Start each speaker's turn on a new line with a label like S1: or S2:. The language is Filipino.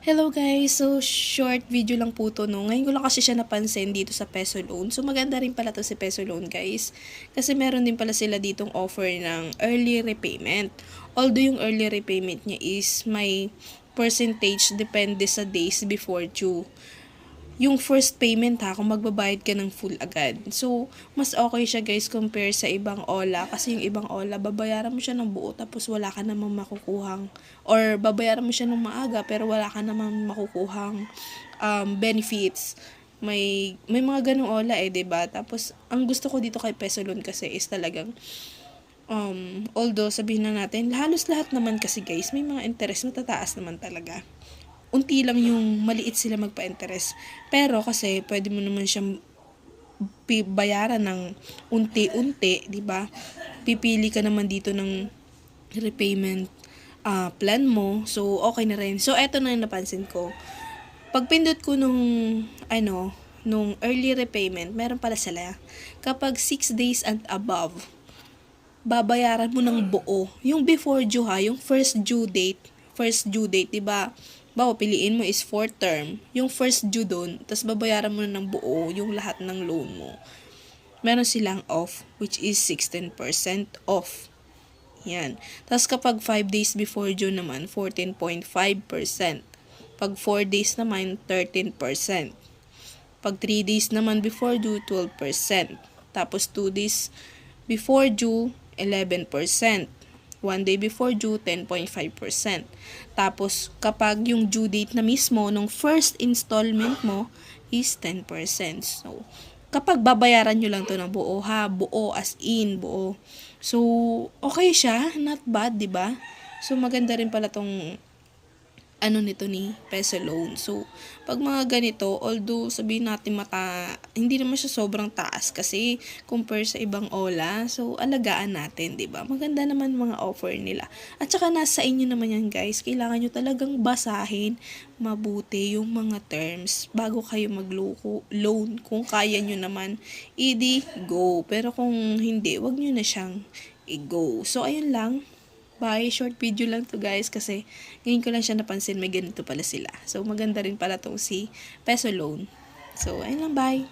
S1: Hello guys! So, short video lang po to, no? Ngayon ko lang kasi siya napansin dito sa Peso Loan. So, maganda rin pala to si Peso Loan, guys. Kasi meron din pala sila ditong offer ng early repayment. Although yung early repayment niya is may percentage depende sa days before due. Yung first payment kung magbabayad ka ng full agad. So, mas okay siya guys compare sa ibang OLA. Kasi yung ibang OLA, babayaran mo siya ng buo tapos wala ka namang makukuhang, or babayaran mo siya ng maaga pero wala ka namang makukuhang benefits. May mga ganung OLA diba? Tapos, ang gusto ko dito kay Peso Loan kasi is talagang although sabihin na natin, halos lahat naman kasi guys, may mga interest matataas naman talaga. Unti lang yung maliit sila magpa-interest. Pero kasi pwede mo naman siyang bayaran ng unti-unti, 'di ba? Pipili ka naman dito ng repayment plan mo. So okay na rin. So eto na yung napansin ko. Pag pindot ko nung early repayment, meron pala sila. Kapag 6 days and above, babayaran mo ng buo. Yung before due yung first due date, 'di ba? Bawa, piliin mo is 4th term, yung first due doon, tapos babayaran mo na ng buo yung lahat ng loan mo. Meron silang off, which is 16% off. Yan. Tapos kapag 5 days before due naman, 14.5%. Pag 4 days naman, 13%. Pag 3 days naman before due, 12%. Tapos 2 days before due, 11%. 1 day before due, 10.5%. Tapos, kapag yung due date na mismo nung first installment mo is 10%. So, kapag babayaran nyo lang to ng buo buo as in, buo. So, okay siya, not bad, 'di ba? So, maganda rin pala tong nito ni Peso Loan. So, pag mga ganito, although sabihin natin hindi naman siya sobrang taas kasi compare sa ibang OLA. So, alagaan natin, 'di ba? Maganda naman mga offer nila. At saka nasa inyo naman yan, guys. Kailangan nyo talagang basahin mabuti yung mga terms bago kayo loan. Kung kaya nyo naman, go. Pero kung hindi, wag nyo na siyang i-go. So, ayun lang. Bye. Short video lang to guys kasi ngayon ko lang siya napansin may ganito pala sila. So maganda rin pala tong si Peso Loan. So ayun lang, bye.